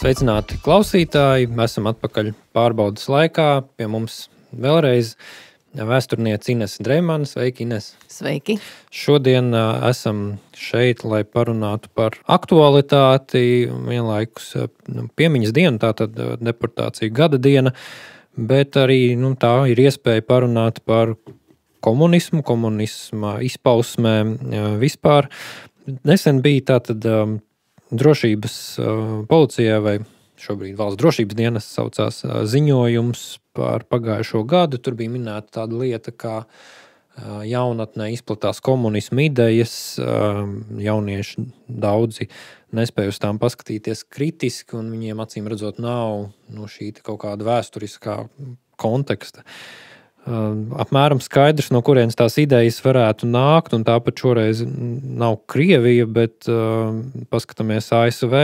Sveicināti klausītāji, esam atpakaļ pārbaudas laikā. Pie mums vēlreiz vēsturniece Inese Dreimane. Sveiki, Ines! Sveiki! Šodien esam šeit, lai parunātu par aktualitāti, vienlaikus piemiņas dienu, tātad deportācija gada diena, bet arī tā ir iespēja parunāt par komunismu, komunisma izpausmēm vispār. Nesen bija tātad drošības policijā vai šobrīd valsts drošības dienas saucās ziņojums par pagājušo gadu. Tur bija minēta tāda lieta, kā jaunatnē izplatās komunisma idejas. Jaunieši daudzi nespēja uz tām paskatīties kritiski, un viņiem acīm redzot nav šī kaut kāda vēsturiskā konteksta. Apmēram skaidrs, no kurienes tās idejas varētu nākt, un tāpat šoreiz nav Krievija, bet paskatāmies ASV,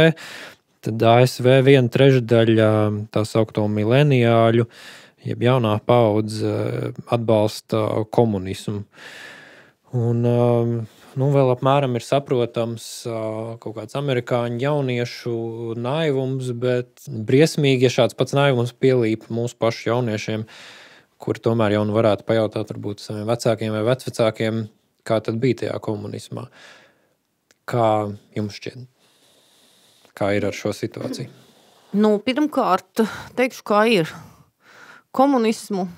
tad ASV 1/3 tā saukto mileniāļu, jeb jaunā paudze atbalsta komunismu. Un vēl apmēram ir saprotams kaut kāds amerikāņu jauniešu naivums, bet briesmīgi, ja šāds pats naivums pielīp mūsu pašu jauniešiem, kuri tomēr jau varētu pajautāt varbūt saviem vecākiem vai vecvecākiem, kā tad bija tajā komunismā. Kā jums šķiet? Kā ir ar šo situāciju? Pirmkārt, teikšu, kā ir. Komunismu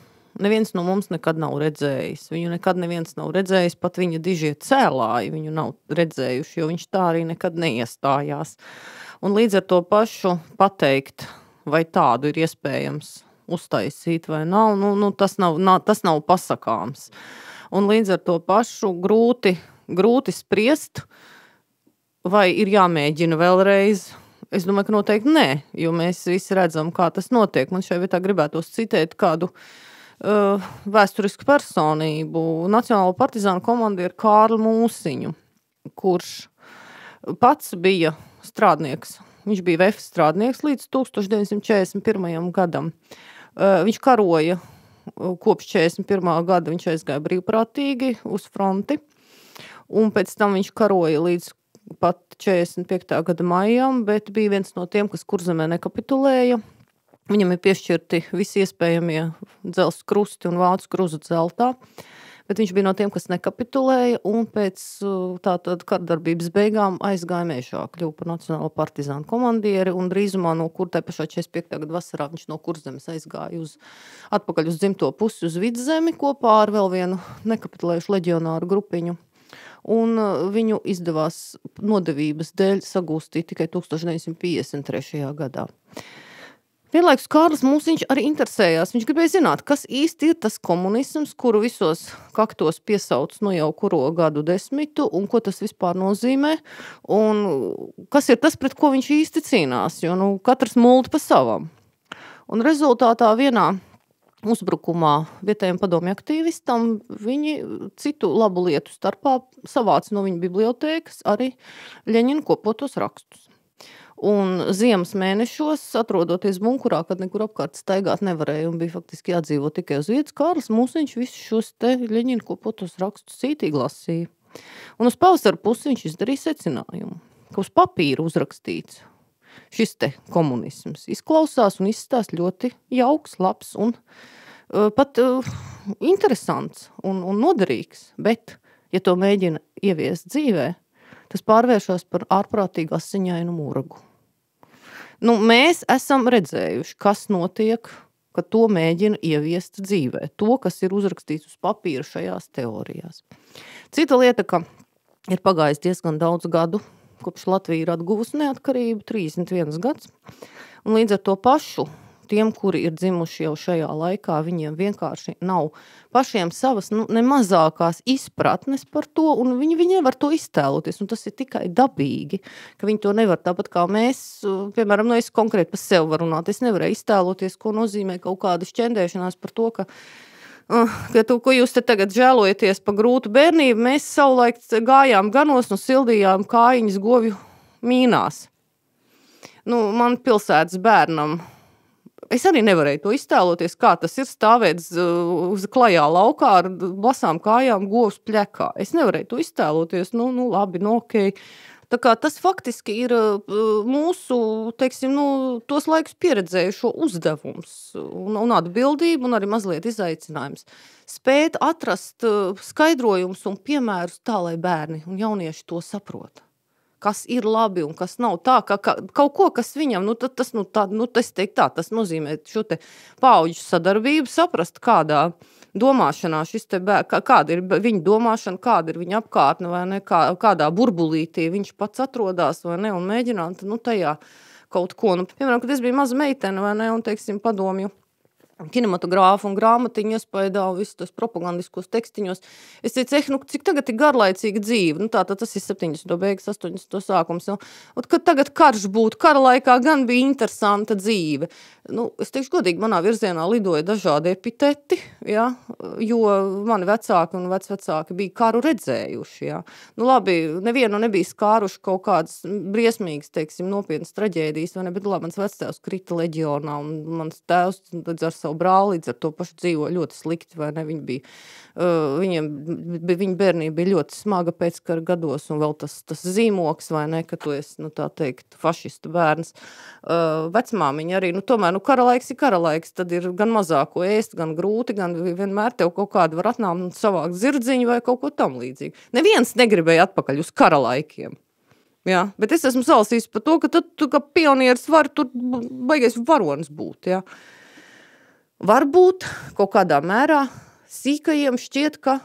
neviens no mums nekad nav redzējis. Viņu nekad neviens nav redzējis, pat viņa dižie cēlāji viņu nav redzējuši, jo viņš tā arī nekad neiestājās. Un līdz ar to pašu pateikt, vai tādu ir iespējams uztaisīt vai nav, tas nav pasakāms. Un līdz ar to pašu grūti spriest, vai ir jāmēģina vēlreiz. Es domāju, ka noteikti nē, jo mēs visi redzam, kā tas notiek. Man šai vietā gribētos citēt kādu vēsturisku personību, Nacionālo partizānu komandieru Kārli Mūsiņu, kurš pats bija strādnieks. Viņš bija VF strādnieks līdz 1941. gadam. Viņš karoja kopš 41. gada, viņš aizgāja brīvprātīgi uz fronti, un pēc tam viņš karoja līdz pat 45. gada maijam, bet bija viens no tiem, kas Kurzemē nekapitulēja. Viņam ir piešķirti visi iespējamie dzelzs krusti un vācu kruzu dzeltā, bet viņš bija no tiem, kas nekapitulēja, un pēc tātad kardarbības beigām aizgāja mežā, kļuva par Nacionālo partizānu komandieri, un drīzumā no kur tai pašā 45. gada vasarā viņš no Kurzemes aizgāja atpakaļ uz dzimto pusi uz Vidzemi kopā ar vēl vienu nekapitulējušu leģionāru grupiņu. Un viņu izdevās nodevības dēļ sagūstīt tikai 1953. gadā. Vienlaikus Kārlis Mūsiņš arī interesējās. Viņš gribēja zināt, kas īsti ir tas komunisms, kuru visos kaktos piesauc jau kuro gadu desmitu, un ko tas vispār nozīmē, un kas ir tas, pret ko viņš īsti cīnās, jo katrs multi pa savam. Un rezultātā vienā uzbrukumā vietējiem padomju aktīvistam viņi citu labu lietu starpā savāca no viņa bibliotēkas arī Ļeņina kopotos rakstus. Un ziemas mēnešos, atrodoties bunkurā, kad nekur apkārt staigāt nevarēja un bija faktiski jādzīvo tikai uz vietas, Kārlis Mūsiņš visus šos te Ļeņina kopotos rakstus cītīgi lasīja. Un uz pavasara pusi viņš izdarīja secinājumu, ka uz papīra uzrakstīts šis te komunisms izklausās un izstāst ļoti jauks, labs un pat interesants un noderīgs, bet, ja to mēģina ieviest dzīvē, tas pārvēršas par ārprātīgu asiņainu muragu. Mēs esam redzējuši, kas notiek, kad to mēģina ieviest dzīvē. To, kas ir uzrakstīts uz papīra šajās teorijās. Cita lieta, ka ir pagājis diezgan daudz gadu, kopš Latvija ir atguvusi neatkarību, 31 gads. Un līdz ar to pašu tiem, kuri ir dzimuši jau šajā laikā, viņiem vienkārši nav pašiem savas nemazākās izpratnes par to, un viņi nevar to iztēloties, un tas ir tikai dabīgi, ka viņi to nevar, tāpat kā mēs, piemēram, es konkrēti par sevi varu runāt, es nevarēju iztēloties, ko nozīmē kaut kāda šķendēšanās par to, ko jūs te tagad žēlojaties par grūtu bērnību, mēs savulaik gājām ganos un sildījām kājiņas govju mīnās. Man pilsētas bērnam es arī nevarēju to iztēloties, kā tas ir stāvēt uz klajā laukā ar blasām kājām govs pļekā. Es nevarēju to iztēloties, labi, okei. Tā kā tas faktiski ir mūsu, teiksim, tos laikus pieredzējušo uzdevums un atbildība un arī mazliet izaicinājums. Spēt atrast skaidrojumus un piemērus tā, lai bērni un jaunieši to saprota. Kas ir labi un kas nav tā, ka kaut ko, kas viņam, tas nozīmē šo te paauģu sadarbību, saprast, kādā domāšanā kāda ir viņa domāšana, kāda ir viņa apkārtne, vai ne, kādā burbulītī viņš pats atrodās, vai ne, un mēģināt, tajā kaut ko, piemēram, kad es biju maza meitene, vai ne, un, teiksim, padomju kinematogrāfu un grāmatiņu iespaidā un visus tos propagandiskos tekstiņos. Es teicu, cik tagad ir garlaicīga dzīve. Tātad tas ir 70. beigas, 80. sākums. Kad tagad karš būtu, kara laikā gan bija interesanta dzīve. Es teikšu godīgi, manā virzienā lidoja dažādi epiteti, ja, jo mani vecāki un vecvecāki bija karu redzējuši. Ja. Labi, nevienu nebija skāruši kaut kādas briesmīgas, teiksim, nopietnas traģēdijas, vai ne, bet labi, mans vectēvs krita leģionā un mans tēvs līdz ar savu brāli, līdz ar to pašu dzīvo ļoti slikti, vai ne, viņa bērnība bija ļoti smaga pēckara gados, un vēl tas zīmoks, vai ne, ka tu esi, tā teikt, fašistu bērns. Vecmāmiņa arī, tomēr, kara laiks ir kara laiks, tad ir gan mazāko ēst, gan grūti, gan vienmēr tev kaut kādu var atnākt un savākt zirdziņu vai kaut ko tam līdzīgi. Neviens negribēja atpakaļ uz kara laikiem. Jā, bet es esmu salasījis par to, ka tu kā pionieris var tur baigais varonis būt, jā. Varbūt kaut kādā mērā sīkajiem šķiet, ka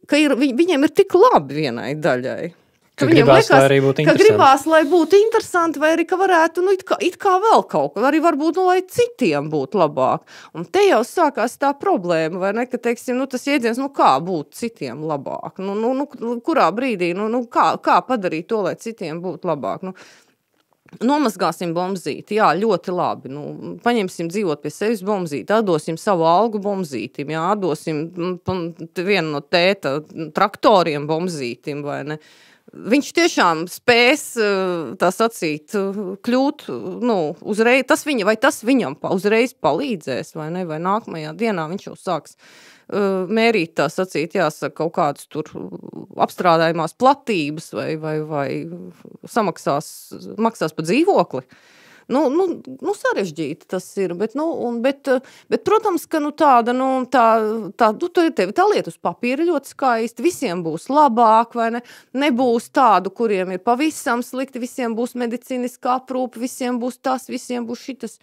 viņiem ir tik labi vienai daļai. Ka gribās, lai arī būtu interesanti. Ka gribās, lai būtu interesanti, vai arī, ka varētu, it kā vēl kaut ko, arī varbūt, lai citiem būtu labāk. Un te jau sākās tā problēma, vai ne, ka, teiksim, tas jēdziens, kā būt citiem labāk? Kurā brīdī, kā padarīt to, lai citiem būtu labāk? Nomazgāsim bombzīti, jā, ļoti labi. Paņemsim dzīvot pie sevis bombzīti, atdosim savu algu bombzītim, jā, atdosim vienu no tēta traktoriem bombzītim, vai ne. Viņš tiešām spēs, tā sacīt, kļūt, uzreiz, tas viņam uzreiz palīdzēs, vai ne, vai nākamajā dienā viņš jau sāks mērīt, tā sacīt, jāsaka, kaut kādas tur apstrādājumās platības vai maksās par dzīvokli. Sarežģīti tas ir, bet protams, ka tā lieta uz papīra ļoti skaisti, visiem būs labāk, vai ne, nebūs tādu, kuriem ir pavisam slikti, visiem būs medicīniskā aprūpe, visiem būs tas, visiem būs šitas.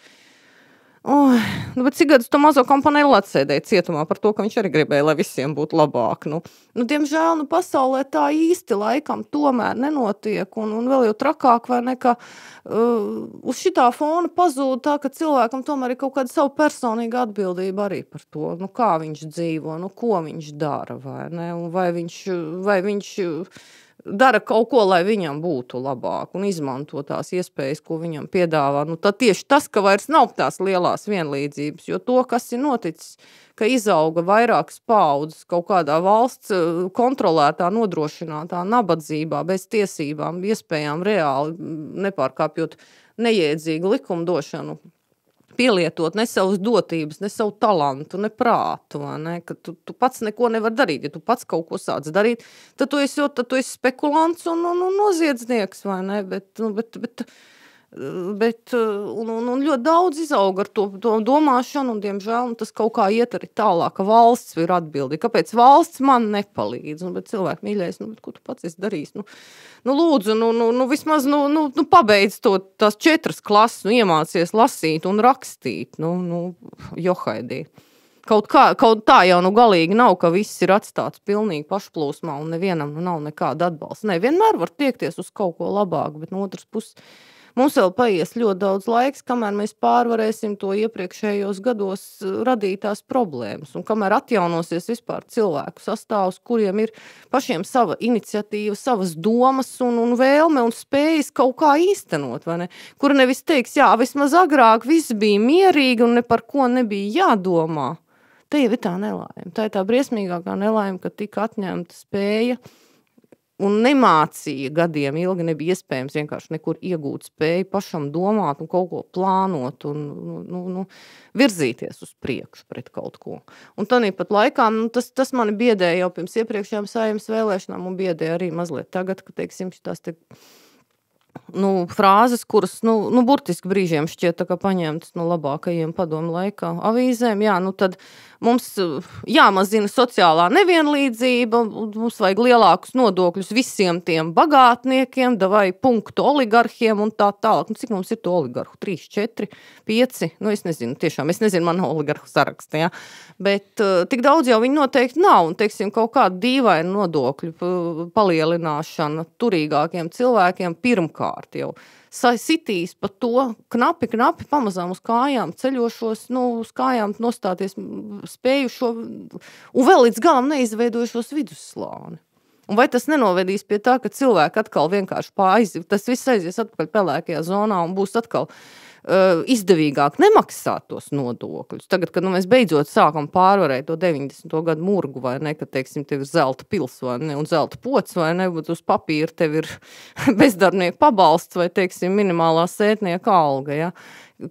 Bet cik gadus to mazo kompanēlu atsēdēja cietumā par to, ka viņš arī gribēja, lai visiem būtu labāk. Diemžēl, pasaulē tā īsti laikam tomēr nenotiek, un vēl jau trakāk, vai ne, ka uz šitā fona pazūd tā, ka cilvēkam tomēr ir kaut kāda savu personīga atbildība arī par to, kā viņš dzīvo, ko viņš dara, vai ne, un vai viņš dara kaut ko, lai viņam būtu labāk un izmanto tās iespējas, ko viņam piedāvā. Tad tieši tas, ka vairs nav tās lielās vienlīdzības, jo to, kas ir noticis, ka izauga vairākas paaudzes kaut kādā valsts kontrolētā, nodrošinātā nabadzībā, bez tiesībām, iespējām reāli nepārkāpjot nejēdzīgu likumdošanu, pielietot ne savas dotības, ne savu talantu, ne prātu, vai ne? Ka tu pats neko nevar darīt. Ja tu pats kaut ko sāc darīt, tad tu esi spekulants un noziedznieks, vai ne? Bet ļoti daudz izaug ar to domāšanu, un diemžēl tas kaut kā iet arī tālāk, ka valsts ir atbildīga. Kāpēc valsts man nepalīdz? Bet cilvēki mīļais, ko tu pats esi darījis? Lūdzu, vismaz, pabeidz tās 4 klases, iemācies lasīt un rakstīt, johaidī. Kaut tā jau galīgi nav, ka viss ir atstāts pilnīgi pašplūsmā un nevienam nav nekāda atbalsta. Ne, vienmēr var tiekties uz kaut ko labāku, bet no otras puses mums vēl paies ļoti daudz laiks, kamēr mēs pārvarēsim to iepriekšējos gados radītās problēmas un kamēr atjaunosies vispār cilvēku sastāvs, kuriem ir pašiem sava iniciatīva, savas domas un vēlme un spējas kaut kā īstenot, vai ne? Kur nevis teiks, jā, vismaz agrāk viss bija mierīgi un ne par ko nebija jādomā. Te jau ir tā nelaime. Tā ir tā briesmīgākā nelaime, ka tika atņemta spēja un nemācīja gadiem ilgi, nebija iespējams vienkārši nekur iegūt spēju pašam domāt un kaut ko plānot un virzīties uz priekšu pret kaut ko. Un tāpat laikā tas mani biedēja jau pirms iepriekšējām Saeimas vēlēšanām un biedēja arī mazliet tagad, ka, teiksim, šitās frāzes, kuras, burtiski brīžiem šķiet tā kā paņemtas no labākajiem padomu laikā avīzēm, tad mums jāmazina sociālā nevienlīdzība, mums vajag lielākus nodokļus visiem tiem bagātniekiem, vai punktu oligarhiem un tā tālāk. Cik mums ir to oligarhu? 3, 4, 5? Es nezinu, tiešām, es nezinu manu oligarhu sarakstu, ja? Bet tik daudz jau viņi noteikti nav, un, teiksim, kaut kāda dīvaina nodokļu palielināšana turīgākiem cilvēkiem pirmkārt jau sitīs pa to knapi pamazām uz kājām ceļošos, uz kājām nostāties spējušo un vēl līdz galam neizveidojušos vidusslāni. Un vai tas nenovedīs pie tā, ka cilvēki atkal vienkārši tas viss aizies atpakaļ pelēkajā zonā un būs atkal izdevīgāk nemaksāt tos nodokļus. Tagad, kad mēs beidzot sākam pārvarēt to 90. gadu murgu, vai ne, ka, teiksim, tev ir zelta pils vai ne, un zelta pots, vai ne, bet uz papīra tev ir bezdarbnieku pabalsts vai, teiksim, minimālā sētnieka alga, ja.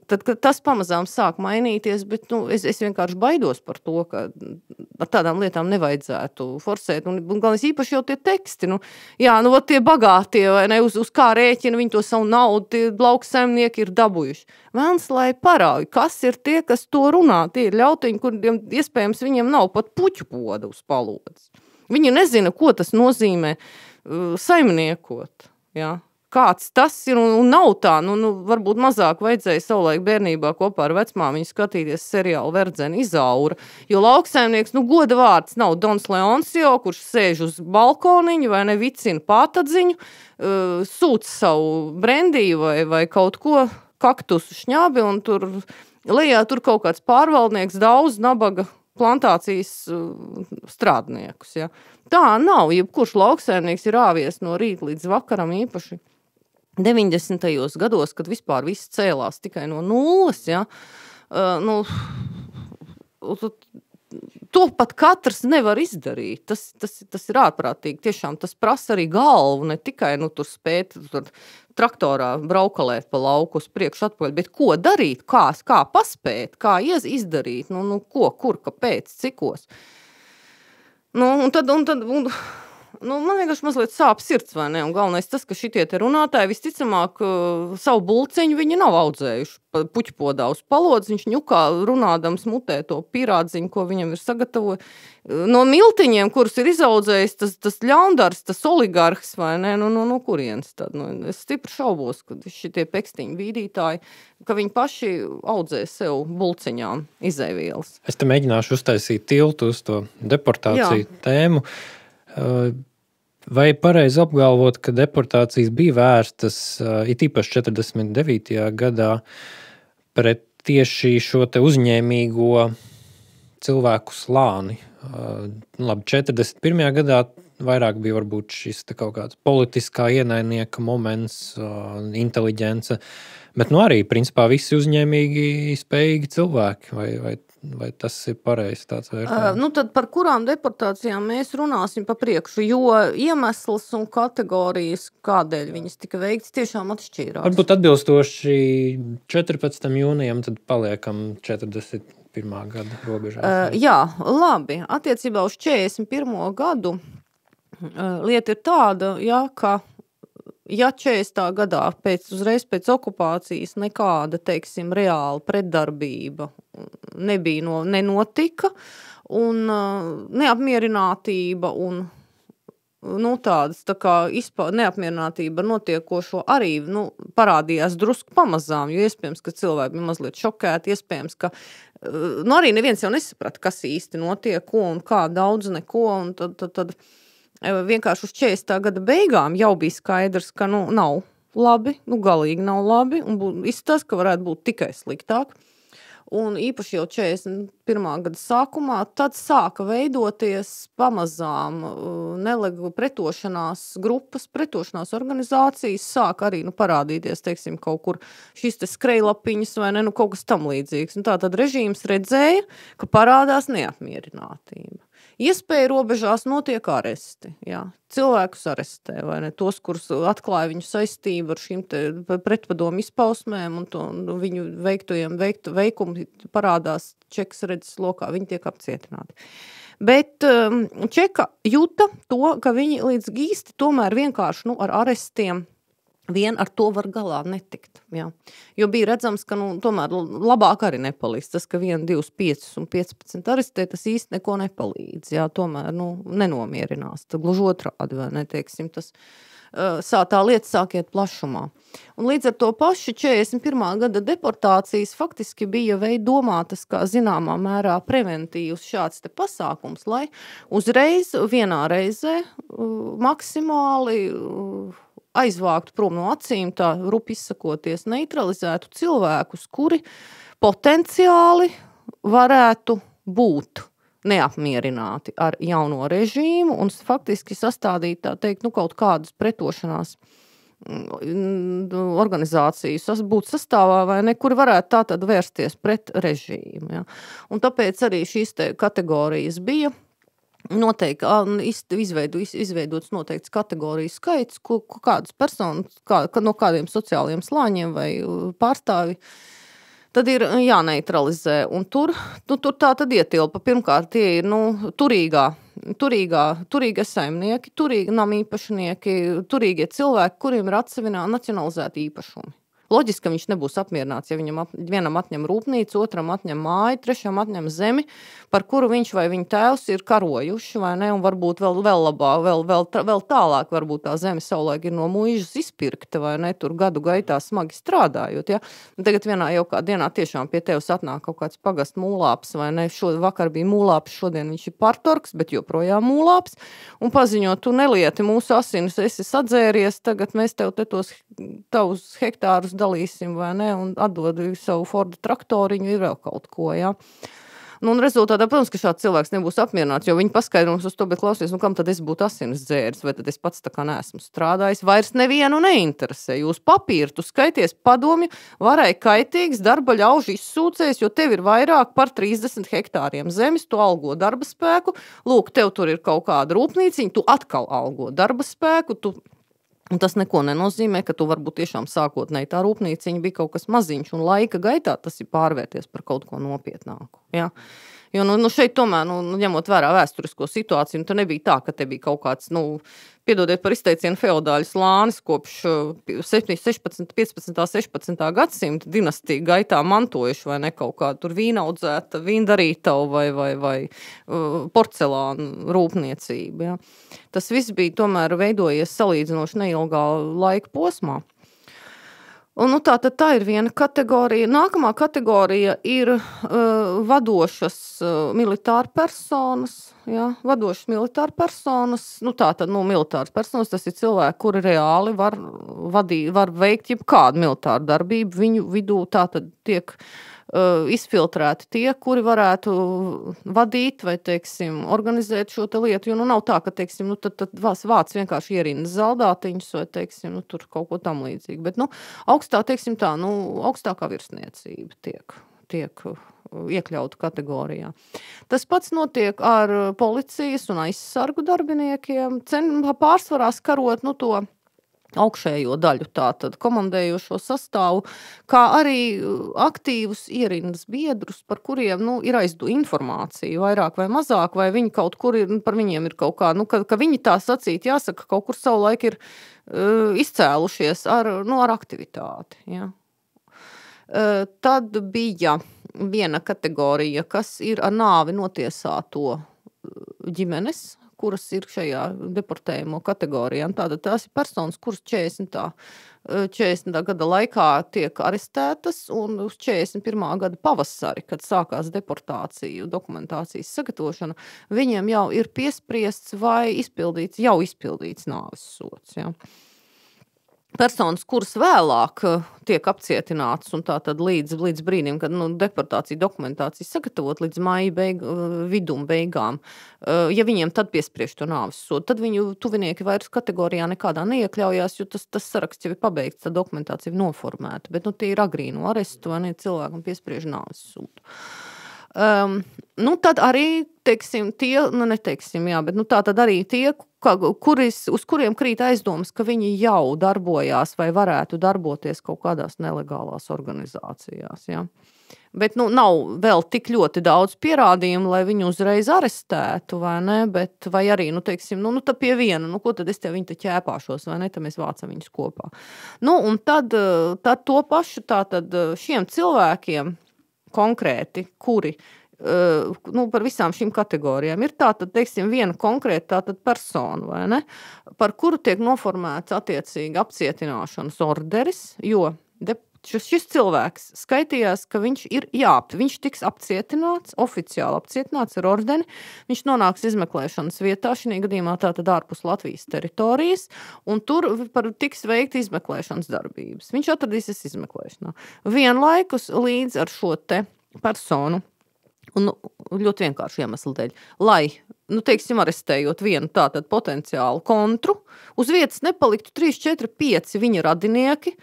Tad, kad tas pamazām sāk mainīties, bet, es vienkārši baidos par to, ka ar tādām lietām nevajadzētu forsēt, un galvenais īpaši jau tie teksti, tie bagātie, vai ne, uz kā rēķina viņi to savu naudu, tie lauksaimnieki ir dabūjuši. Vēlns, lai parauj, kas ir tie, kas to runā, tie ir ļautiņi, kuriem iespējams viņiem nav pat puķu poda uz palodas. Viņi nezina, ko tas nozīmē saimniekot, jā. Kāds tas ir, un nav tā, varbūt mazāk vajadzēja savulaik bērnībā kopā ar vecmāmiņu skatīties seriālu Verdzeni Izaura, jo lauksaimnieks, goda vārds nav Dons Leonsio, kurš sēž uz balkoniņu vai vicina pātadziņu, sūc savu brendiju vai kaut ko, kaktusu šņābi, un tur kaut kāds pārvaldnieks daudz nabaga plantācijas strādniekus, ja. Tā nav, jebkurš lauksaimnieks ir āvies no rīta līdz vakaram īpaši 90. gados, kad vispār viss cēlās tikai no nulles, ja, to pat katrs nevar izdarīt. Tas ir ārprātīgi. Tiešām tas prasa arī galvu, ne tikai tur spēt traktorā braukalēt pa lauku uz priekšu atpakaļ, bet ko darīt, kā paspēt, kā izdarīt, ko, kur, kāpēc, cikos. Man vienkārši mazliet sāp sirds, vai ne? Un galvenais tas, ka šitie te runātāji visticamāk savu bulciņu viņi nav audzējuši puķpodā uz palodas, viņš ņukā runādams mutē to pirādziņu, ko viņam ir sagatavoja. No miltiņiem, kurus ir izaudzējis tas ļaundars, tas oligarhs, vai ne? No kurienes tad? Es stipri šaubos, ka šitie pekstiņu bīdītāji, ka viņi paši audzē sev bulciņām izēvielas. Es te mēģināšu uztaisīt tiltu uz to deportāciju tēmu. Vai pareizi apgalvot, ka deportācijas bija vērstas it īpaši 49. gadā pret tieši šo te uzņēmīgo cilvēku slāni? Labi, 41. gadā vairāk bija varbūt šis te kaut kāds politiskā ienaidnieka moments, inteliģence, bet arī principā visi uzņēmīgi spējīgi cilvēki, vai tas ir pareizi tāds vērtējums? Tad par kurām deportācijām mēs runāsim pa priekšu, jo iemesls un kategorijas, kādēļ viņas tika veikts, tiešām atšķīrās. Varbūt atbilstoši 14. jūnijam, tad paliekam 41. gada robežās. Jā, labi. Attiecībā uz 41. gadu lieta ir tāda, ka ja 40. gadā uzreiz pēc okupācijas nekāda, teiksim, reāla pretdarbība nenotika un neapmierinātība un tādas tā kā neapmierinātība notiekošo arī parādījās drusku pamazām, jo iespējams, ka cilvēki bija mazliet šokēti, iespējams, ka arī neviens jau nesaprata, kas īsti notiek, ko un kā daudz neko, un tad vienkārši uz 40. gada beigām jau bija skaidrs, ka nav labi, galīgi nav labi, un izskatās, ka varētu būt tikai sliktāk. Un īpaši jau 41. gada sākumā, tad sāka veidoties pamazām pretošanās grupas, pretošanās organizācijas, sāka arī parādīties, teiksim, kaut kur šīs te skrejlapiņas vai ne, kaut kas tam līdzīgs. Un tā tad režīms redzēja, ka parādās neapmierinātība. iespēju robežās notiek aresti. Jā. Cilvēkus arestē, vai ne? Tos, kurus atklāja viņu saistību ar šīm pretpadomu izpausmēm un viņu veikumi parādās Čekas redzes lokā, viņi tiek apcietināti. Bet Čeka jūta to, ka viņi līdz gīsti tomēr vienkārši ar arestiem vien ar to var galā netikt. Jā. Jo bija redzams, ka tomēr labāk arī nepalīdz. Tas, ka 1, 2, 5 un 15 arestē, tas īsti neko nepalīdz. Jā, tomēr nenomierinās. Tad gluži otrādi, vai neteiksim, tas tā lieta sāk iet plašumā. Un līdz ar to paši 41. gada deportācijas faktiski bija domātas kā zināmā mērā preventīvs šāds te pasākums, lai uzreiz vienā reizē maksimāli aizvākt prom no acīm, tā rupi izsakoties, neutralizētu cilvēkus, kuri potenciāli varētu būt neapmierināti ar jauno režīmu un faktiski sastādīt, tā teikt, kaut kādas pretošanās organizācijas būt sastāvā vai ne, kuri varētu tā tad vērsties pret režīmu. Ja. Un tāpēc arī šīs te kategorijas bija noteikti izveidots noteikts kategorijas skaits, kādas personas, no kādiem sociālajiem slāņiem vai pārstāvi, tad ir jāneutralizē. Un tur tā tad ietilpa. Pirmkārt, tie ir turīgie saimnieki, turīgi namīpašnieki, turīgie cilvēki, kuriem ir nacionalizēti īpašumi. Loģiski, ka viņš nebūs apmierināts, ja vienam atņem rūpnīcu, otram atņem māju, trešam atņem zemi, par kuru viņš vai viņa tēvs ir karojuši, vai ne, un varbūt vēl labāk, vēl tālāk varbūt tā zeme savulaik ir no muižas izpirkta, vai ne, tur gadu gaitā smagi strādājot, ja. Un tagad vienā jau kā dienā tiešām pie tevis atnāk kaut kāds pagast mūlāps, vai ne, vakar bija mūlāps, šodien viņš ir partorgs, bet joprojām mūlāps, un paziņo, tu nelieti mūsu asinis, esi sadzēries, tagad mēs tev te tos tavus hektārus dalīsim, vai ne, un atdod savu Forda traktoriņu, ir vēl kaut ko, jā. Un rezultātā, protams, ka šāds cilvēks nebūs apmierināts, jo viņi paskaidrums uz to, bet klausies, kam tad es būtu asinis dzēris, vai tad es pats tā kā neesmu strādājis, vairs nevienu neinteresē. Jūs papīru, tu skaities padomju, varai kaitīgs, darba ļaužu izsūcējs, jo tev ir vairāk par 30 hektāriem zemes, tu algo darba spēku, lūk, tev tur ir kaut kāda rūpnīciņa, tu atkal algo darba spēku, un tas neko nenozīmē, ka tu varbūt tiešām sākotnēji tā rūpnīciņa bija kaut kas maziņš, un laika gaitā tas ir pārvērties par kaut ko nopietnāku. Ja? Jo šeit tomēr, ņemot vērā vēsturisko situāciju, tad nebija tā, ka te bija kaut kāds, piedodiet par izteicienu, feodāļu slānis kopš 15. gadsimta dinastija gaitā mantojuši vai ne kaut kādu tur vīnaudzēta, vīndarītavu vai porcelānu rūpniecību. Ja. Tas viss bija tomēr veidojies salīdzinoši neilgā laika posmā. Un, tā ir viena kategorija. Nākamā kategorija ir vadošas militāra personas. Ja, vadošas militāra personas. Militāras personas, tas ir cilvēki, kuri reāli var veikt jebkādu militāru darbību. Viņu vidū tātad tiek izfiltrēti tie, kuri varētu vadīt vai, teiksim, organizēt šo te lietu, jo nav tā, ka, teiksim, tad vāc vienkārši ierindas zaldātiņus vai, teiksim, tur kaut ko tam līdzīgi, bet, augstākā virsniecība tiek iekļautu kategorijā. Tas pats notiek ar policijas un aizsargu darbiniekiem, pārsvarā skarot, to augšējo daļu, tātad komandējošo sastāvu, kā arī aktīvus ierindas biedrus, par kuriem, ir informācija vairāk vai mazāk, vai viņi kaut kur ir, par viņiem ir kaut kā, ka viņi tā sacīt, jāsaka, kaut kur savulaik ir izcēlušies ar aktivitāti, ja. Tad bija viena kategorija, kas ir ar nāvi notiesāto ģimenes, kuras ir šajā deportējumu kategorijā. Tātad tās ir personas, kuras 40. gada laikā tiek arestētas un uz 41. gada pavasari, kad sākās deportācija, dokumentācijas sagatavošana, viņiem jau ir piespriests vai jau izpildīts nāves sods. Ja. Personas, kuras vēlāk tiek apcietinātas un tātad līdz brīdim, kad deportācija dokumentācija sagatavot līdz maija vidum beigām, ja viņiem tad piespriež to nāves sodu, tad viņu tuvinieki vairs kategorijā nekādā neiekļaujās, jo tas saraksts jau ir pabeigts, tā dokumentācija ir noformēta, bet tie ir agrīno arestu vai ne cilvēkam piespriež nāves sodu. Tad arī, teiksim, tie, neteiksim, jā, bet tā tad arī tie, uz kuriem krīt aizdomas, ka viņi jau darbojās vai varētu darboties kaut kādās nelegālās organizācijās, jā. Bet, nav vēl tik ļoti daudz pierādījumu, lai viņu uzreiz arestētu, vai ne, bet, vai arī, teiksim, tad pie viena, ko tad es viņu te ķēpāšos, vai ne, tad mēs vācam viņus kopā. Un tad to pašu, tātad šiem cilvēkiem konkrēti, kuri, par visām šīm kategorijām ir tātad, teiksim, viena konkrēta tātad persona, vai ne, par kuru tiek noformēts attiecīgi apcietināšanas orderis, jo šis cilvēks skaitījās, ka viņš viņš tiks apcietināts, oficiāli apcietināts ar ordeni, viņš nonāks izmeklēšanas vietā, šī gadījumā tātad ārpus Latvijas teritorijas, un tur tiks veikt izmeklēšanas darbības. Viņš atradīsies izmeklēšanā. Vienlaikus līdz ar šo te personu, un ļoti vienkārši iemeslu dēļ, lai, teiksim, arestējot vienu tātad potenciālu kontru, uz vietas nepaliktu 3, 4, 5 viņa radinieki,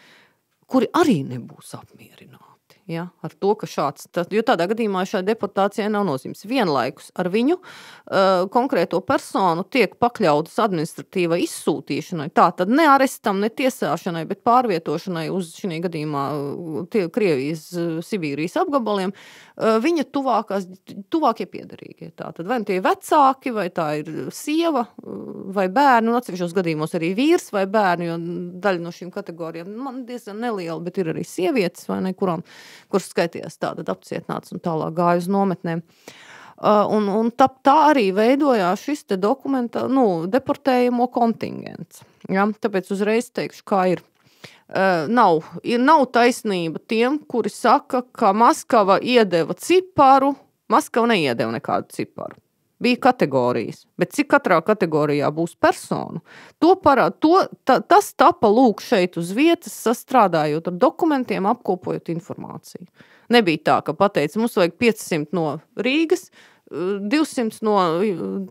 kuri arī nebūs apmierināti, ja, ar to, ka jo tādā gadījumā šai deportācijai nav nozīmes. Vienlaikus ar viņu konkrēto personu tiek pakļautas administratīvai izsūtīšanai, tātad ne arestam, ne tiesāšanai, bet pārvietošanai uz šī gadījumā Krievijas, Sibīrijas apgabaliem, viņa tuvākie piederīgie. Tātad vai tie vecāki, vai tā ir sieva, vai bērni, atsevišķos gadījumos arī vīrs vai bērni, jo daļa no šīm kategorijām man diezgan neliela, bet ir arī sievietes, vai ne, kuras skaitījās tātad apcietināts un tālāk gāja uz nometnēm. Un tā arī veidojās šis te deportējamo kontingents. Ja? Tāpēc uzreiz teikšu, kā ir. Nav taisnība tiem, kuri saka, ka Maskava iedeva ciparu. Maskava neiedeva nekādu ciparu. Bija kategorijas, bet cik katrā kategorijā būs personu, tas tapa lūk šeit uz vietas, sastrādājot ar dokumentiem, apkopojot informāciju. Nebija tā, ka pateica, mums vajag 500 no Rīgas, 200 no,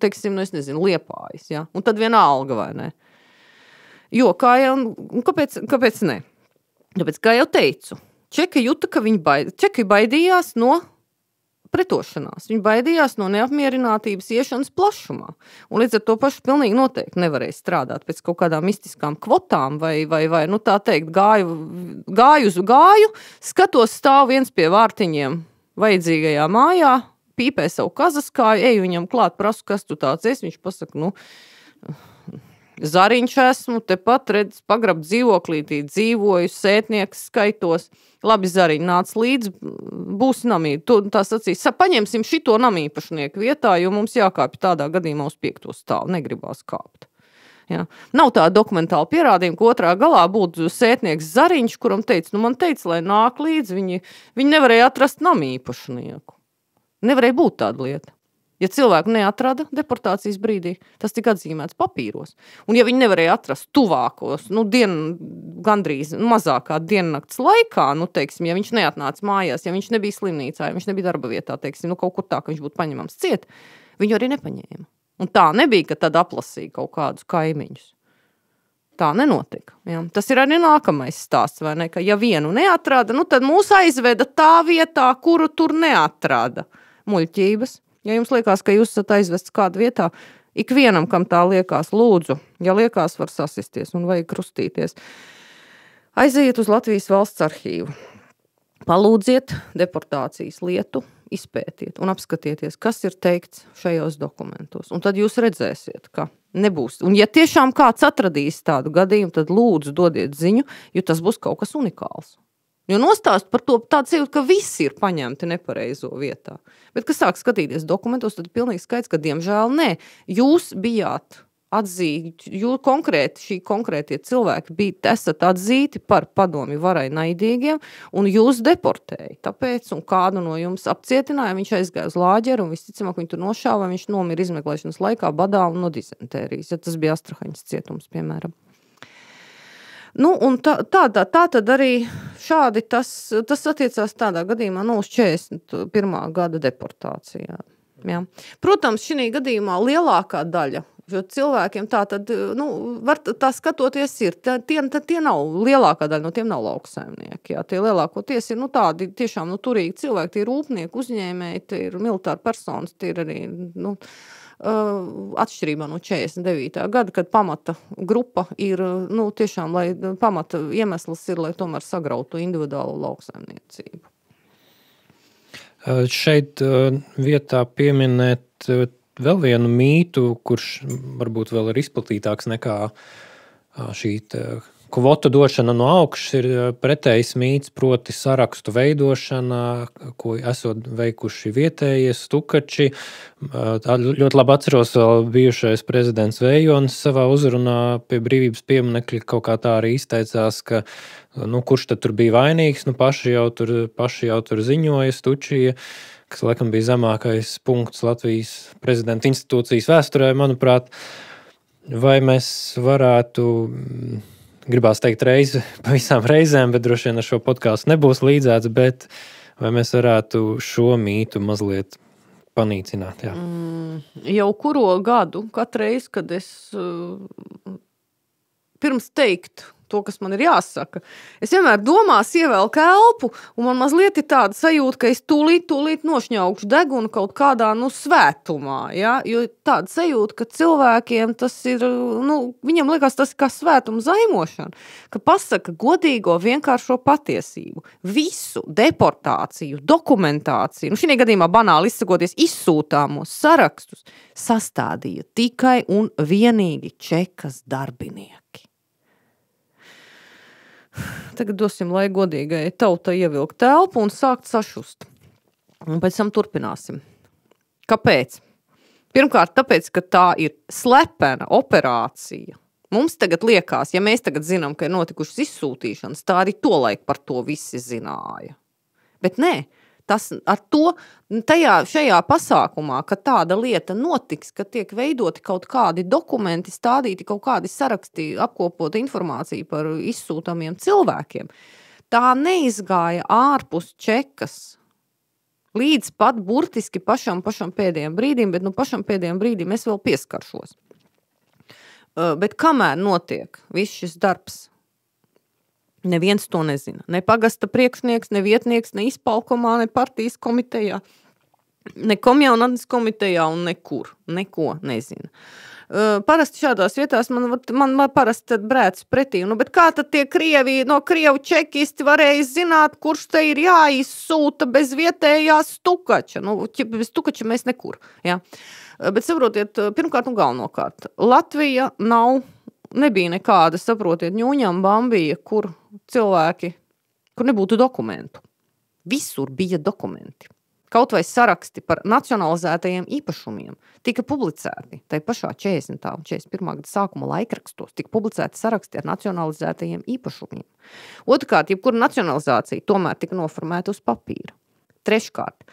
teiksim, Liepājas, ja? Un tad vienalga, vai ne? Jo, kāpēc ne? Tāpēc, kā jau teicu, Čeki juta, ka Čeki baidījās no pretošanās. Viņi baidījās no neapmierinātības iešanas plašumā. Un līdz ar to pašu pilnīgi noteikti nevarēja strādāt pēc kaut kādām mistiskām kvotām vai tā teikt, gāju uz gāju, skatos stāv viens pie vārtiņiem vajadzīgajā mājā, pīpē savu kazaskāju, eju viņam klāt, prasu, kas tu tāds esi, viņš pasaka, Zariņš esmu, tepat redz, pagrab dzīvoklītī dzīvoju, sētnieks skaitos. Labi, Zariņ, nāc līdz, būs namī. Tā sacīs, paņemsim šito namīpašnieku vietā, jo mums jākāpj tādā gadījumā uz 5. stāvu. Negribās kāpt. Ja. Nav tā dokumentāli pierādījumi, ka otrā galā būtu sētnieks Zariņš, kuram teica, man teica, lai nāk līdz, viņi nevarēja atrast namīpašnieku. Nevarēja būt tāda lieta. Ja cilvēku neatrada deportācijas brīdī, tas tika atzīmēts papīros. Un ja viņi nevarēja atrast tuvākos, gandrīz mazākā diennakts laikā, teiksim, ja viņš neatnāca mājās, ja viņš nebija slimnīcā, ja viņš nebija darba vietā, teiksim, kaut kur tā, ka viņš būtu paņemams ciet, viņu arī nepaņēma. Un tā nebija, ka tad aplasīja kaut kādus kaimiņus. Tā nenotika. Ja? Tas ir arī nākamais stāsts, vai ne? Ka ja vienu neatrada, tad mūs aizveda tā vietā, kuru tur neatrada. Muļķības. Ja jums liekas, ka jūs esat aizvests kādu vietā, ikvienam, kam tā liekas, lūdzu, ja liekas, var sasisties un vajag krustīties. Aiziet uz Latvijas valsts arhīvu. Palūdziet deportācijas lietu, izpētiet un apskatieties, kas ir teikts šajos dokumentos. Un tad jūs redzēsiet, ka nebūs. Un ja tiešām kāds atradīs tādu gadījumu, tad lūdzu dodiet ziņu, jo tas būs kaut kas unikāls. Jo nostāst par to tādu sajūtu, ka visi ir paņemti nepareizo vietā. Bet, kas sāk skatīties dokumentos, tad ir pilnīgi skaidrs, ka diemžēl nē. Jūs bijāt atzīti, šī konkrētie cilvēki esat atzīti par padomju varai naidīgiem, un jūs deportēja. Tāpēc, un kādu no jums apcietināja, viņš aizgāja uz lāģeru, un visticamāk viņu tur nošāva, viņš nomira izmeklēšanas laikā badā un no dizentērijas, ja tas bija Astrahaņas cietums, piemēram. Un tā tad arī šādi tas attiecās tādā gadījumā uz 41. gada deportācijā. Ja. Protams, šī gadījumā lielākā daļa Jo cilvēkiem tā tad, var tā skatoties ir, tie nav, lielākā daļa no tiem nav lauksaimnieki, jā, tie lielākoties ir, tādi tiešām, turīgi cilvēki, tie ir rūpnieki, uzņēmēji, tie ir militāri personas, tie ir arī, atšķirībā no 49. gada, kad pamata grupa ir, tiešām, lai pamata iemesls ir, lai tomēr sagrautu individuālu lauksaimniecību. Šeit vietā pieminēt vēl vienu mītu, kurš varbūt vēl ir izplatītāks nekā šī kvotu došana no augšas, ir pretējs mīts, proti sarakstu veidošana, ko esot veikuši vietējie stukači. Ļoti labi atceros vēl bijušais prezidents Vējonis savā uzrunā pie brīvības pieminekļa kaut kā tā arī izteicās, ka kurš tad tur bija vainīgs, paši jau tur ziņoja, stučīja, kas laikam bija zemākais punkts Latvijas prezidenta institūcijas vēsturē, manuprāt. Vai mēs varētu, gribās teikt reizi pa visām reizēm, bet droši vien ar šo podcastu nebūs līdzēts, bet vai mēs varētu šo mītu mazliet panīcināt? Jā. Jau kuro gadu, katreiz, kad es pirms teikt to, kas man ir jāsaka, es vienmēr domās ievelku elpu, un man mazliet ir tāda sajūta, ka es tūlīt nošņaukšu degunu kaut kādā, svētumā, ja? Jo tāda sajūta, ka cilvēkiem tas ir, viņam liekas tas ir kā svētuma zaimošana, ka pasaka godīgo vienkāršo patiesību, visu deportāciju, dokumentāciju, šī gadījumā banāli izsakoties izsūtāmos sarakstus, sastādīja tikai un vienīgi čekas darbinieki. Tagad dosim, lai godīgai tauta ievilkt telpu un sākt sašust. Un pēc tam turpināsim. Kāpēc? Pirmkārt, tāpēc, ka tā ir slepena operācija. Mums tagad liekas, ja mēs tagad zinām, ka ir notikušas izsūtīšanas, tā arī tolaik par to visi zināja. Bet nē, tas ar to, šajā pasākumā, ka tāda lieta notiks, ka tiek veidoti kaut kādi dokumenti, stādīti kaut kādi saraksti, apkopota informācija par izsūtamiem cilvēkiem, tā neizgāja ārpus čekas līdz pat burtiski pašam pēdējiem brīdim, bet pašam pēdējiem brīdim es vēl pieskaršos. Bet kamēr notiek viss šis darbs, neviens to nezina. Ne pagasta priekšnieks, ne vietnieks, ne izpalkomā, ne partijas komitejā, ne komjaunatnes komitejā un nekur. Neko nezina. Parasti šādās vietās man parasti brēc pretī. Bet kā tad tie krievu čekisti varēja zināt, kurš te ir jāizsūta bez vietējā stukača? Bez stukača mēs nekur. Ja? Bet saprotiet, pirmkārt un galvenokārt, Latvija nebija nekāda, saprotiet, ņūņam bambija, kur nebūtu dokumentu. Visur bija dokumenti. Kaut vai saraksti par nacionalizētajiem īpašumiem tika publicēti. Tai pašā 40. un 41. gada sākuma laikrakstos tika publicēti saraksti ar nacionalizētajiem īpašumiem. Otrkārt, jebkura nacionalizācija tomēr tika noformēta uz papīra. Treškārt,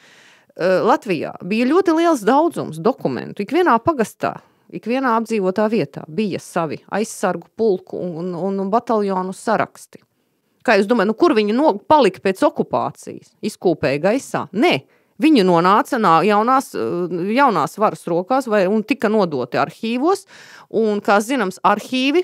Latvijā bija ļoti liels daudzums dokumentu. Ikvienā pagastā, ikvienā apdzīvotā vietā bija savi aizsargu pulku un bataljonu saraksti. Kā jūs domājat, kur viņi palika pēc okupācijas? Izkūpēja gaisā? Nē, viņi nonāca jaunās varas rokās un tika nodoti arhīvos, un, kā zināms, arhīvi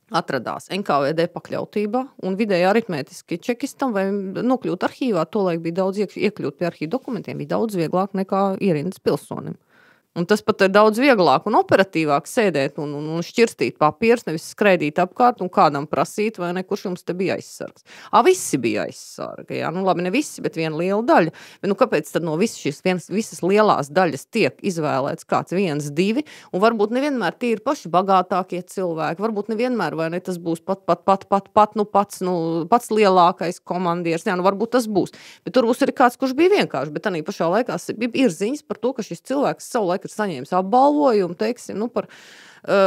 atradās NKVD pakļautībā, un vidēji aritmētiski čekistam vai nokļūt arhīvā, tolaik bija daudz iekļūt pie arhīvu dokumentiem, bija daudz vieglāk nekā ierindas pilsonim. Un tas pat ir daudz vieglāk un operatīvāk sēdēt un šķirstīt papīrus, nevis skraidīt apkārt un kādam prasīt, vai ne, kurš jums te bija aizsargs. Visi bija aizsargi, jā, labi, ne visi, bet viena liela daļa. Bet kāpēc tad no visas lielās daļas tiek izvēlēts kāds 1, 2, un varbūt nevienmēr tie ir paši bagātākie cilvēki, varbūt nevienmēr, vai ne, tas būs pats lielākais komandieris, jā, varbūt tas būs. Bet tur būs arī kāds, kurš bija vienkārši, bet arī pašā laikā ir ziņas par to, ka šis cilvēks savu laiku ir saņēmis apbalvojumu, teiksim, par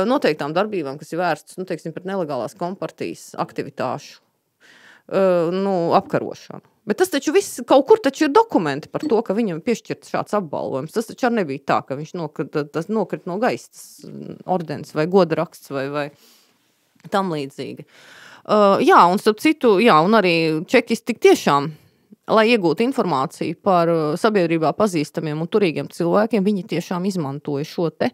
noteiktām darbībām, kas ir vērstas, teiksim, pret nelegālās kompartijas aktivitāšu apkarošanu. Bet tas taču viss, kaut kur taču ir dokumenti par to, ka viņam piešķirts šāds apbalvojums. Tas taču arī nebija tā, ka viņš nokrit no gaistas ordens vai godaraksts vai tam līdzīgi. Jā, un starp citu, jā, un arī čekisti tik tiešām lai iegūtu informāciju par sabiedrībā pazīstamiem un turīgiem cilvēkiem, viņi tiešām izmantoja šo te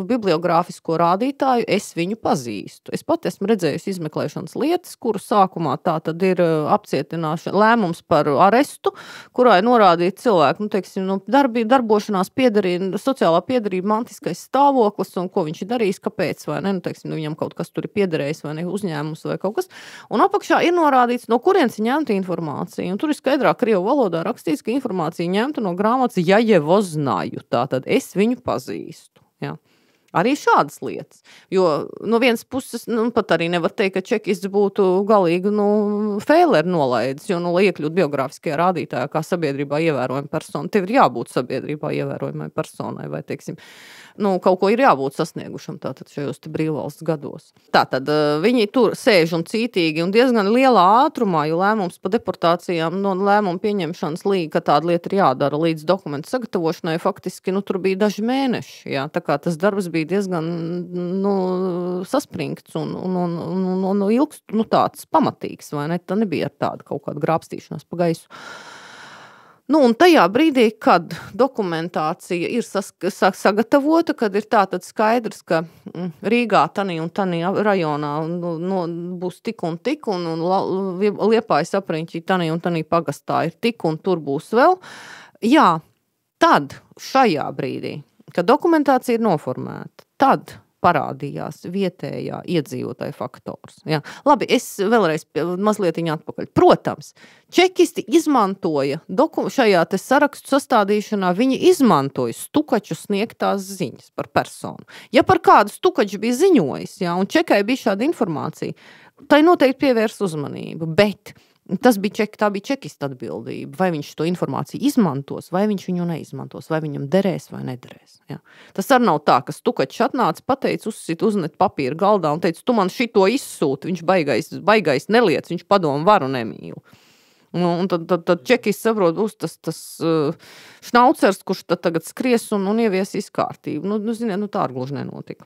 bibliogrāfisko rādītāju, es viņu pazīstu. Es pat esmu redzējusi izmeklēšanas lietas, kuru sākumā tā tad ir apcietināšana, lēmums par arestu, kurā ir norādīti cilvēki, teiksim, darbošanās piederība, sociālā piederība, mantiskais stāvoklis un ko viņš ir darījis, kāpēc, vai ne, teiksim, viņam kaut kas tur ir piederējis, vai ne, uzņēmums vai kaut kas. Un apakšā ir norādīts, no kurienes ir ņemta informācija. Un tur ir skaidrā krievu valodā rakstīts, ka informācija ņemta no grāmatas "Ja jevo znaju", tātad es viņu pazīstu. Ja. Arī šādas lietas. Jo no vienas puses, pat arī nevar teikt, ka čekists būtu galīgi, feileri nolaidis, jo, lai iekļūt biogrāfiskajā rādītājā kā sabiedrībā ievērojama persona, tev ir jābūt sabiedrībā ievērojamai personai, vai, teiksim, kaut ko ir jābūt sasniegušam tātad šajos te brīvvalsts gados. Tātad viņi tur sēž un cītīgi un diezgan lielā ātrumā, jo lēmums par deportācijām no lēmumu pieņemšanas līdz, ka tāda lieta ir jādara līdz dokumentu sagatavošanai, faktiski, tur bija daži mēneši, jā, tā kā tas darbs bija diezgan, saspringts un ilgs, tāds pamatīgs, vai ne? Tā nebija ar tādu kaut kādu grābstīšanās pa gaisu. Un tajā brīdī, kad dokumentācija ir sagatavota, kad ir tātad skaidrs, ka Rīgā tanī un tanī rajonā būs tik un Liepājas apriņķī tanī un tanī pagastā ir tik un tur būs vēl, jā, tad šajā brīdī, kad dokumentācija ir noformēta, tad parādījās vietējā iedzīvotāja faktors. Jā. Labi, es vēlreiz mazliet atpakaļ. Protams, čekisti izmantoja šajā te sarakstu sastādīšanā, viņi izmantoja stukaču sniegtās ziņas par personu. Ja par kādu stukaču bija ziņojis, jā, un čekai bija šāda informācija, tai noteikti pievērs uzmanību, bet tā bija čekista atbildība, vai viņš to informāciju izmantos, vai viņš viņu neizmantos, vai viņam derēs vai nederēs. Ja. Tas arī nav tā, ka stukačs atnāca, pateica, uznet papīru galdā un teica, tu man šito izsūti, viņš baigais neliec, viņš padomu varu nemīlu. Un tad čekists saprot, būs tas šnaucers, kurš tad tagad skries un ieviesīs kārtību. Ziniet, tā ar gluži nenotika.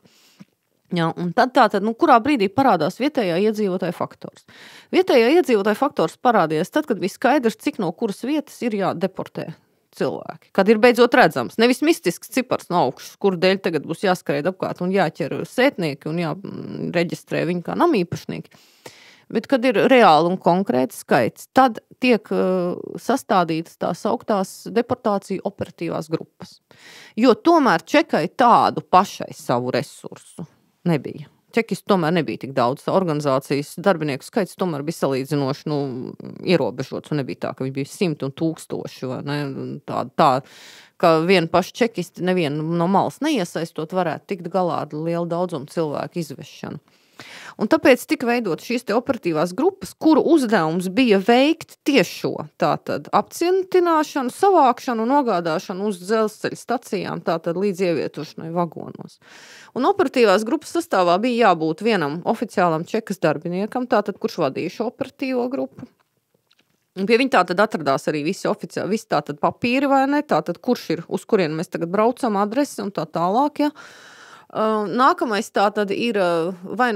Jā, un tad kurā brīdī parādās vietējā iedzīvotāja faktors. Vietējā iedzīvotāja faktors parādījās tad, kad bija skaidrs, cik no kuras vietas ir jādeportē cilvēki. Kad ir beidzot redzams, nevis mistisks cipars no augšas, kur dēļ tagad būs jāskraid apkārt un jāķer sētnieki un jāreģistrē viņi kā namīpašnieki. Bet, kad ir reāli un konkrēti skaits, tad tiek sastādītas tās augtās deportāciju operatīvās grupas. Jo tomēr čekai tādu pašai savu resursu nebija. Čekisti tomēr nebija tik daudz. Organizācijas darbinieku skaits tomēr bija salīdzinoši ierobežots. Un nebija tā, ka viņi bija 100 un 1000. Vai ne? Tā, ka viena paša čekisti nevienu no malas neiesaistot varētu tikt galā ar lielu daudzumu cilvēku izvešanu. Un tāpēc tika veidot šīs te operatīvās grupas, kuru uzdevums bija veikt tiešo tātad apcietināšanu, savākšanu un nogādāšanu uz dzelzceļa stacijām, tātad līdz ievietošanai vagonos. Un operatīvās grupas sastāvā bija jābūt vienam oficiālam čekas darbiniekam, tātad kurš vadīja šo operatīvo grupu. Un pie viņa tātad atradās arī visi tātad papīri vai ne, tātad kurš ir, uz kurien mēs tagad braucam, adresi un tā tālāk, ja. Nākamais tātad ir vai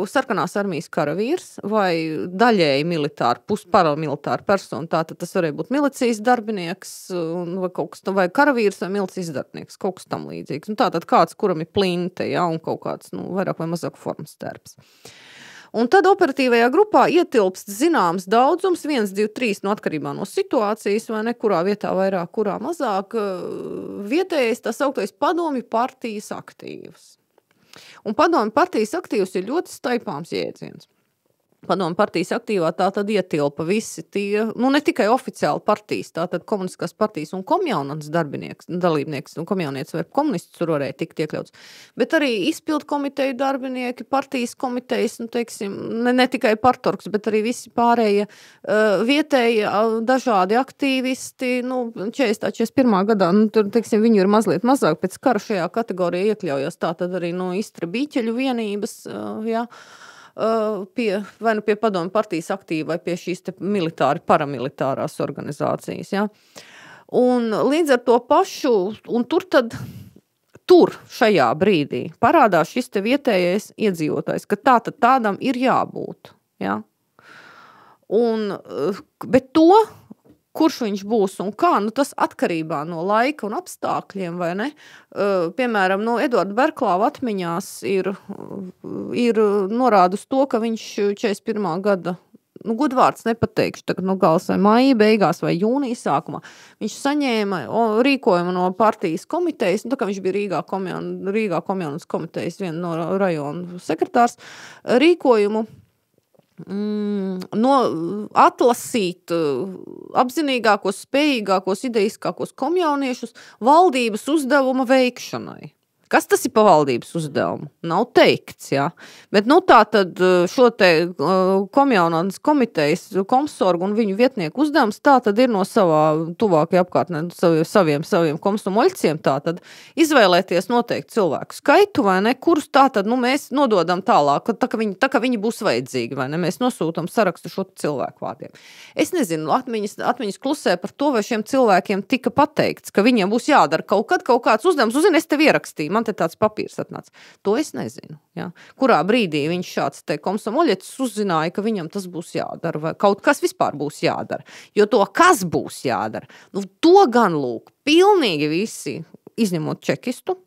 sarkanās armijas karavīrs vai daļēji militāri, pusparamilitāri persona, tātad tas varēja būt milicijas darbinieks vai kaut kas, vai karavīrs vai milicijas darbinieks, kaut kas tam līdzīgs. Un tātad kāds, kuram ir plinte, ja, un kaut kāds, vairāk vai mazāk formas tērps. Un tad operatīvajā grupā ietilpst zināms daudzums, 1, 2, 3, atkarībā no situācijas, vai ne, kurā vietā vairāk, kurā mazāk, vietējais tā sauktais padomju partijas aktīvs. Un padomju partijas aktīvs ir ļoti staipāms jēdziens. Padomju partijas aktīvā tā tad ietilpa visi tie, ne tikai oficiāli partijas, tā tad komunistiskās partijas un komjaunas dalībnieks, un komjaunietis vai komunists tur varēja tikt iekļauts, bet arī izpildu komiteju darbinieki, partijas komitejas, teiksim, ne tikai partorgs, bet arī visi pārējie vietēji dažādi aktīvisti, 40. 41. gadā, tur, teiksim, viņu ir mazliet mazāk, pēc kara šajā kategorijā iekļaujās, tā tad arī Istra bīķeļu vienības, jā, vai pie padomju partijas aktīva vai pie šīs te paramilitārās organizācijas. Ja? Un līdz ar to pašu, un tur šajā brīdī parādās šis te vietējais iedzīvotājs, ka tādam ir jābūt. Ja? Bet to kurš viņš būs un kā, tas atkarībā no laika un apstākļiem, vai ne? Piemēram, Eduarda Berklāva atmiņās ir norāda uz to, ka viņš 41. gada godvārds nepateikšu, tagad gals vai maija beigās vai jūnija sākumā. Viņš saņēma rīkojumu no partijas komitejas, tā kā viņš bija Rīgā komjaunas komitejas viena no rajonu sekretārs, rīkojumu atlasīt apzinīgākos, spējīgākos, idejiskākos komjauniešus valdības uzdevuma veikšanai. Kas tas ir pa valdības uzdevumu? Nav teikts, jā. Bet tā tad šo te komjaunas komitejas komsorgu un viņu vietnieku uzdevums tā tad ir no savā tuvākajā apkārtnē, saviem komsomoļciem tā tad izvēlēties noteikti cilvēku skaitu, vai ne, kurus tā tad, mēs nododam tālāk, tā ka viņi būs vajadzīgi, vai ne, mēs nosūtam sarakstu šo cilvēku vārdiem. Es nezinu, atmiņas klusē par to, vai šiem cilvēkiem tika pateikts, ka viņiem būs jādara kaut kāds uzdevums, es tev ierakstīju, te tāds papīrs atnāca. To es nezinu. Ja? Kurā brīdī viņš šāds te komsomoļietis uzzināja, ka viņam tas būs jādara, vai kaut kas vispār būs jādara. Jo to, kas būs jādara, to gan lūk, pilnīgi visi, izņemot čekistu,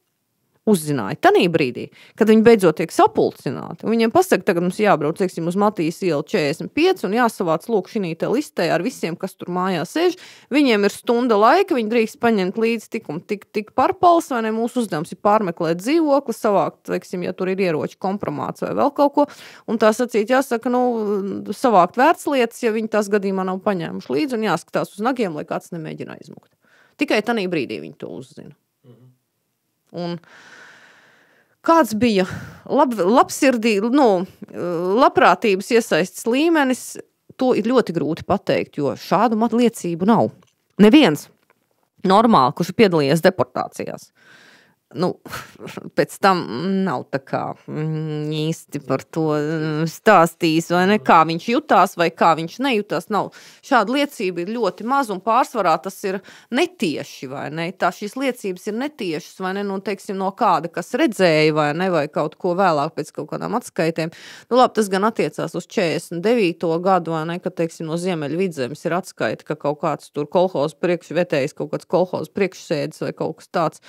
uzzināja tanī brīdī, kad viņi beidzot tiek sapulcināti. Viņiem pasaka, tagad mums jābrauc, teiksim, uz Matijas ielu 45 un jāsavāc lūk šinī te listē ar visiem, kas tur mājās sēž. Viņiem ir stunda laika, viņi drīkst paņemt līdzi tik parpals, vai ne, mūsu uzdevums ir pārmeklēt dzīvokli, savākt, teiksim, ja tur ir ieroči kompromāts vai vēl kaut ko, un tā sacīt jāsaka, savākt vērtslietas, ja viņi tās gadījumā nav paņēmuši līdzi un jāskatās uz nagiem, lai kāds nemēģina aizmukt. Tikai tanī brīdī viņi to uzzina. Un kāds bija labprātības iesaistes līmenis, to ir ļoti grūti pateikt, jo šādu liecību nav. Neviens normāli, kurš piedalījies deportācijās. Pēc tam nav tā kā īsti par to stāstījis, vai ne, kā viņš jutās, vai kā viņš nejutās, nav. Šāda liecība ir ļoti maz, un pārsvarā tas ir netieši, vai ne, šīs liecības ir netiešas, vai ne, teiksim, no kāda, kas redzēja, vai ne, vai kaut ko vēlāk pēc kaut kādām atskaitēm. Labi, tas gan attiecās uz 49. gadu, vai ne, ka, teiksim, no Ziemeļvidzemes ir atskaita, ka kaut kāds tur kolhoz priekšvietējs, kaut kāds kolhoz priekšsēdis vai kaut kas tāds,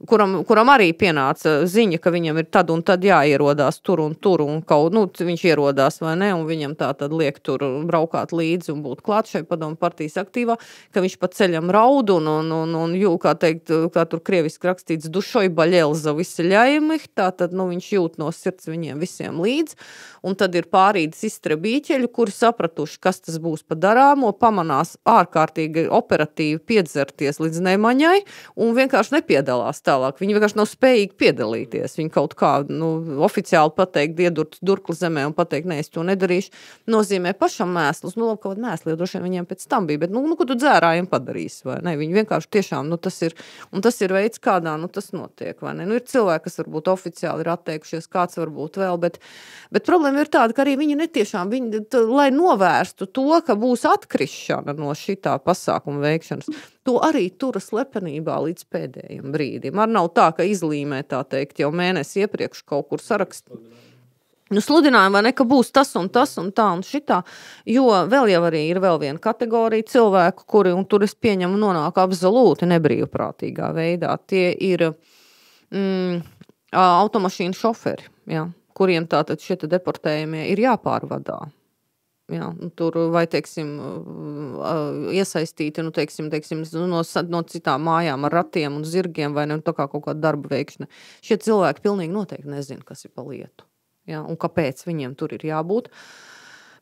kuram arī pienāca ziņa, ka viņam ir tad un tad jāierodās tur un kaut, viņš ierodās vai ne, un viņam tā tad liek tur braukāt līdzi un būt klāt šai padomu partijas aktīvā, ka viņš pa ceļam raud un kā teikt, kā tur krieviski rakstīts, dušoj baļelza viseļājumi, tā tad, viņš jūt no sirds viņiem visiem līdz, un tad ir pārīdes izstrebīķeļi, kuri sapratuši, kas tas būs pa darāmo, pamanās ārkārtīgi operatīvi piedzerties līdz nemaņai un vienkārši nepiedalās tālāk. Viņi vienkārši nav spējīgi piedalīties. Viņi kaut kā oficiāli pateikt, iedurt durkli zemē un pateikt, nē, es to nedarīšu, nozīmē pašam mēslus. Labi, kaut mēsli, jo droši vien viņiem pēc tam bija, bet, ko tu dzērājiem padarīsi, vai ne? Viņi vienkārši tiešām, tas ir veids, kādā, tas notiek, vai ne? Ir cilvēki, kas varbūt oficiāli ir atteikušies, kāds varbūt vēl, bet problēma ir tāda, ka arī viņi netiešām, lai novērstu to, ka būs atkrišana no šitā pasākuma veikšanas, to arī turas slepenībā līdz pēdējiem brīdim. Ar nav tā, ka izlīmē, tā teikt, jau mēnesi iepriekš kaut kur sarakst. Sludinājumi, vai ne, ka būs tas un tā un šitā, jo vēl jau arī ir vēl viena kategorija cilvēku, kuri, un tur es pieņemu, nonāk absolūti nebrīvprātīgā veidā. Tie ir automašīnu šoferi, jā, kuriem tātad šie deportējumie ir jāpārvadā. Jā, tur vai, teiksim, iesaistīti, teiksim, no citām mājām ar ratiem un zirgiem vai tā kā kaut kāda darba veikšana. Šie cilvēki pilnīgi noteikti nezina, kas ir pa lietu. Jā, un kāpēc viņiem tur ir jābūt.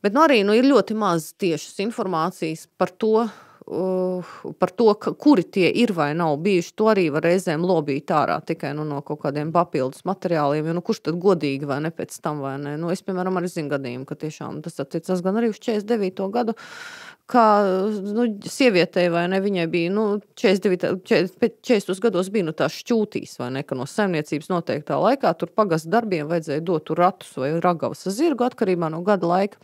Bet arī ir ļoti maz tiešas informācijas par to, kuri tie ir vai nav bijuši. To arī var reizēm lobīt ārā tikai no kaut kādiem papildus materiāliem, jo kurš tad godīgi vai ne pēc tam vai ne. Es, piemēram, arī zinu gadījumu, ka tiešām tas attiecās gan arī uz 49. gadu, kā sievietei vai ne, viņai bija 40 gados bija tās šķūtīs vai ne, ka no saimniecības noteiktā laikā tur pagastu darbiem vajadzēja dot tur ratus vai ragavas zirgu atkarībā no gada laika.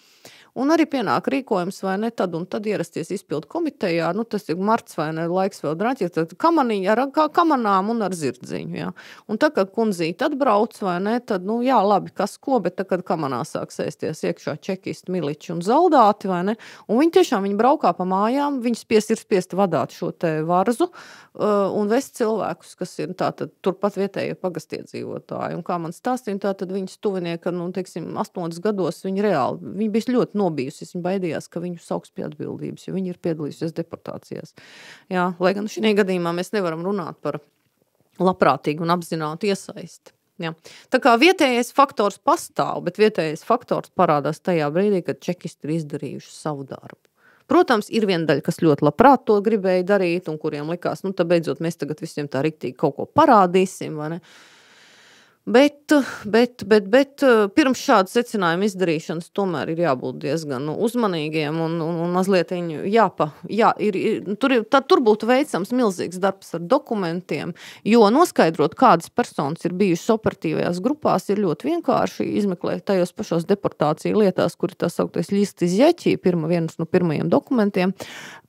Un arī pienāk rīkojums, vai ne, tad un tad ierasties izpildu komitejā, tas ir marts vai ne, laiks vēl draņķies, tad kamanām un ar zirdziņu, jā. Un tad, kad kundzīte atbrauc, vai ne, tad, jā, labi, kas ko, bet tad, kad kamanā sāk sēsties iekšā čekisti, miliči un zaldāti, vai ne, un viņi tiešām braukā pa mājām, viņi ir spiesti vadāt šo te varzu, un vest cilvēkus, kas ir tātad turpat vietējie pagastiedzīvotāji. Un kā man stāstīja, tātad viņas tuvinieki, 8 gados viņi bija ļoti nobijusies, viņi baidījās, ka viņu sauks pie atbildības, jo viņi ir piedalījusies deportācijās. Jā, lai gan šī gadījumā mēs nevaram runāt par labprātīgu un apzinātu iesaisti. Jā. Tā kā vietējais faktors pastāv, bet vietējais faktors parādās tajā brīdī, kad čekisti ir izdarījuši savu darbu. Protams, ir viena daļa, kas ļoti labprāt to gribēja darīt, un kuriem likās, tad beidzot mēs tagad visiem tā riktīgi kaut ko parādīsim, vai ne? Bet pirms šādu secinājumu izdarīšanas tomēr ir jābūt diezgan uzmanīgiem un mazliet tur būtu veicams milzīgs darbs ar dokumentiem, jo noskaidrot, kādas personas ir bijušas operatīvajās grupās, ir ļoti vienkārši izmeklēt tajos pašos deportāciju lietās, kur ir tā sauktais lists izjeķī, viens no pirmajiem dokumentiem.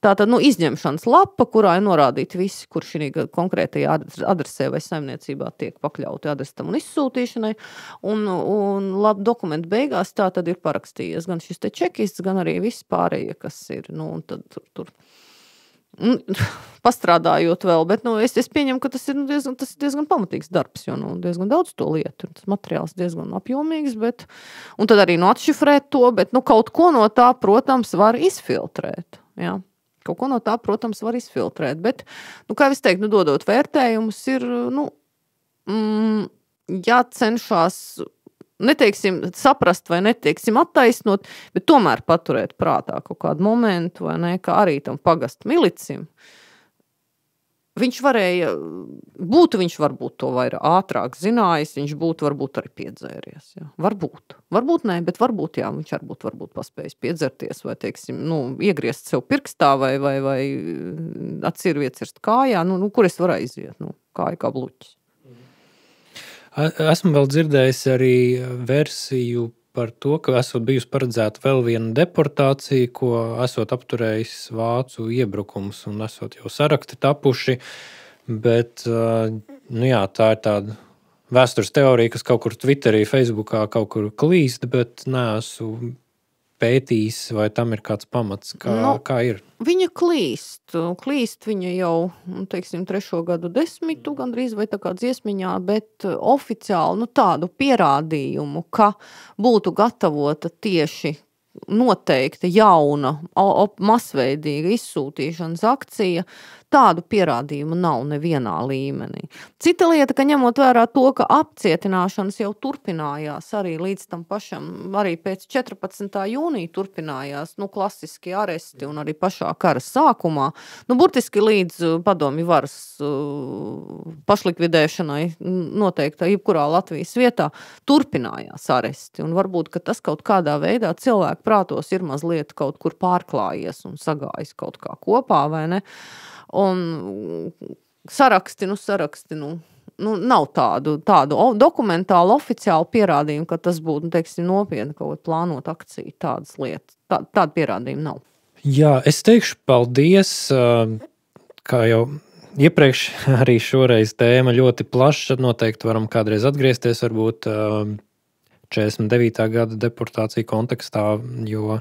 Tātad, izņemšanas lapa, kurā ir norādīti visi, kur šī konkrētajā adresē vai saimniecībā tiek pakļauti adresam un izsūtīšanai, un labi dokumentu beigās tā tad ir parakstījies gan šis te čekists, gan arī visi pārējie, kas ir, un tad tur pastrādājot vēl, bet, es pieņemu, ka tas ir diezgan pamatīgs darbs, jo, diezgan daudz to lietu, tas materiāls diezgan apjomīgs, bet, un tad arī atšifrēt to, bet, kaut ko no tā, protams, var izfiltrēt, jā. Kaut ko no tā, protams, var izfiltrēt, bet, kā es teiktu, dodot vērtējumus, ir, jācenšās, neteiksim, saprast vai neteiksim attaisnot, bet tomēr paturēt prātā kaut kādu momentu, vai ne, kā arī tam pagastu milicim. Viņš varbūt to vairāk ātrāk zinājis, viņš būtu varbūt arī piedzēries. Jā. Varbūt nē, bet varbūt jā, viņš varbūt paspējis piedzerties vai, teiksim, iegriezt sev pirkstā vai atsirvi iecirst kājā, kur es varu aiziet, kāja kā bluķis. Esmu vēl dzirdējis arī versiju par to, ka esot bijusi paredzēta vēl viena deportācija, ko esot apturējis vācu iebrukums un esot jau sarakti tapuši, bet jā, tā ir tāda vēstures teorija, kas kaut kur Twitterī, Facebookā kaut kur klīst, bet neesmu pētījis, vai tam ir kāds pamats, kā ir? Viņa klīst viņa jau, teiksim, 3. gadu desmitu, gandrīz vai tā kā dziesmiņā, bet oficiāli, tādu pierādījumu, ka būtu gatavota tieši noteikta jauna masveidīga izsūtīšanas akcija, tādu pierādījumu nav nevienā līmenī. Cita lieta, ka ņemot vērā to, ka apcietināšanas jau turpinājās arī līdz tam pašam, arī pēc 14. jūnija turpinājās, klasiski aresti un arī pašā kara sākumā, burtiski līdz padomju varas pašlikvidēšanai noteikta jebkurā Latvijas vietā turpinājās aresti. Un varbūt, ka tas kaut kādā veidā cilvēku prātos ir mazliet kaut kur pārklājies un sagājis kaut kā kopā, vai ne? Un saraksti, nav tādu dokumentālu oficiālu pierādījumu, ka tas būtu, teiksim, nopietni kaut plānot akciju, tādas lietas. Tāda pierādījuma nav. Jā, es teikšu paldies, kā jau iepriekš arī šoreiz tēma ļoti plaša, noteikti varam kādreiz atgriezties, varbūt 49. gada deportāciju kontekstā, jo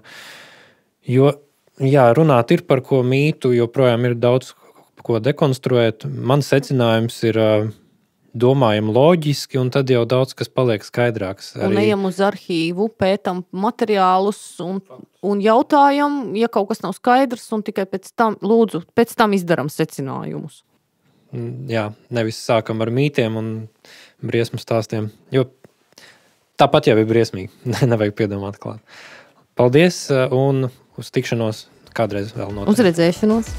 jā, runāt ir par ko mītu, joprojām ir daudz ko dekonstruēt. Mans secinājums ir domājam loģiski, un tad jau daudz kas paliek skaidrāks. Un ejam uz arhīvu, pētam materiālus un jautājam, ja kaut kas nav skaidrs, un tikai pēc tam izdaram secinājumus. Jā, nevis sākam ar mītiem un briesmu stāstiem, jo tāpat jau ir briesmīgi, nevajag piedomāt klāt. Paldies un uz tikšanos kādreiz vēl notiek. Uz redzēšanos.